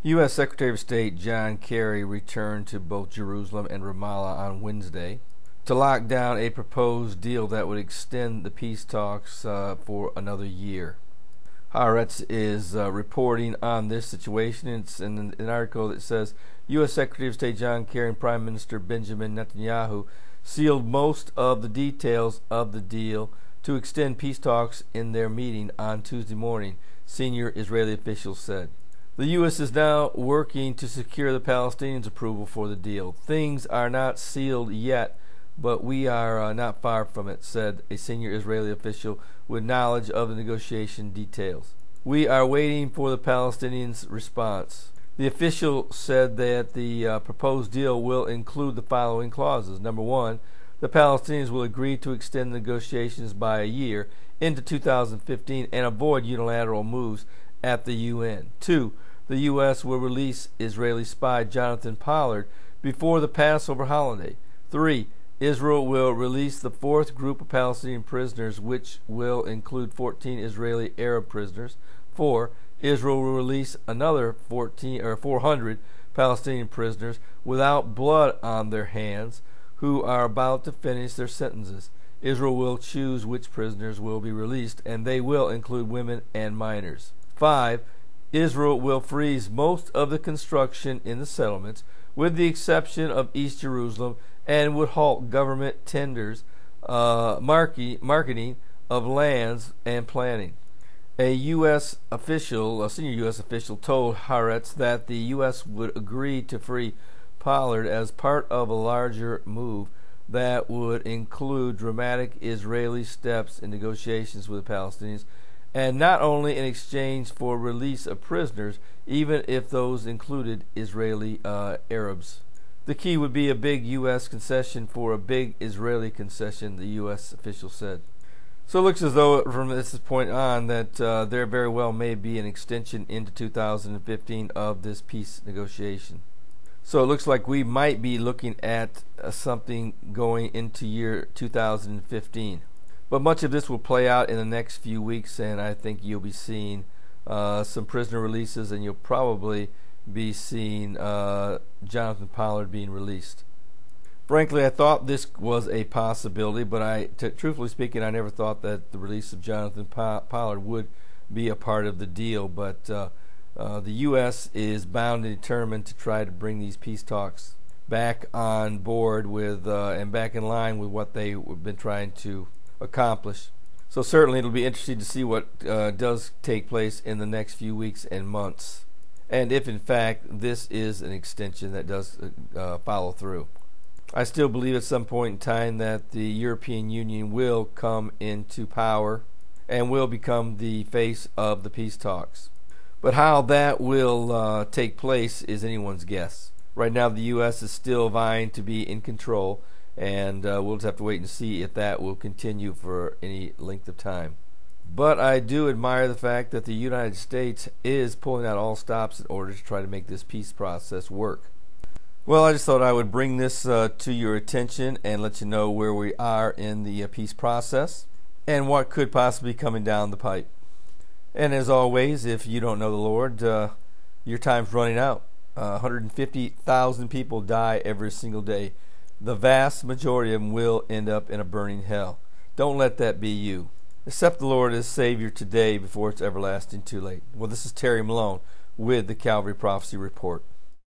U.S. Secretary of State John Kerry returned to both Jerusalem and Ramallah on Wednesday to lock down a proposed deal that would extend the peace talks for another year. Haaretz is reporting on this situation. It's in an article that says U.S. Secretary of State John Kerry and Prime Minister Benjamin Netanyahu sealed most of the details of the deal to extend peace talks in their meeting on Tuesday morning, senior Israeli officials said. The U.S. is now working to secure the Palestinians' approval for the deal. Things are not sealed yet, but we are not far from it, said a senior Israeli official with knowledge of the negotiation details. We are waiting for the Palestinians' response. The official said that the proposed deal will include the following clauses. Number one, the Palestinians will agree to extend negotiations by a year into 2015 and avoid unilateral moves at the UN. Two, the U.S. will release Israeli spy Jonathan Pollard before the Passover holiday. Three, Israel will release the fourth group of Palestinian prisoners, which will include 14 Israeli Arab prisoners. 4. Israel will release another 400 Palestinian prisoners without blood on their hands who are about to finish their sentences. Israel will choose which prisoners will be released, and they will include women and minors. 5. Israel will freeze most of the construction in the settlements, with the exception of East Jerusalem, and would halt government tenders, marketing of lands, and planning. A senior U.S. official told Haaretz that the U.S. would agree to free Pollard as part of a larger move that would include dramatic Israeli steps in negotiations with the Palestinians, and not only in exchange for release of prisoners, even if those included Israeli Arabs. The key would be a big U.S. concession for a big Israeli concession, the U.S. official said. So it looks as though from this point on that there very well may be an extension into 2015 of this peace negotiation. So it looks like we might be looking at something going into year 2015. But much of this will play out in the next few weeks, and I think you'll be seeing some prisoner releases, and you'll probably be seeing Jonathan Pollard being released. Frankly, I thought this was a possibility, but truthfully speaking, I never thought that the release of Jonathan Pollard would be a part of the deal. But the U.S. is bound and determined to try to bring these peace talks back on board with and back in line with what they've been trying to accomplish. So certainly it'll be interesting to see what does take place in the next few weeks and months, and if in fact this is an extension that does follow through. I still believe at some point in time that the European Union will come into power and will become the face of the peace talks. But how that will take place is anyone's guess. Right now the U.S. is still vying to be in control, and we'll just have to wait and see if that will continue for any length of time. But I do admire the fact that the United States is pulling out all stops in order to try to make this peace process work. Well, I just thought I would bring this to your attention and let you know where we are in the peace process and what could possibly be coming down the pipe. And as always, if you don't know the Lord, your time's running out. 150,000 people die every single day. The vast majority of them will end up in a burning hell. Don't let that be you. Accept the Lord as Savior today before it's everlasting too late. Well, this is Terry Malone with the Calvary Prophecy Report.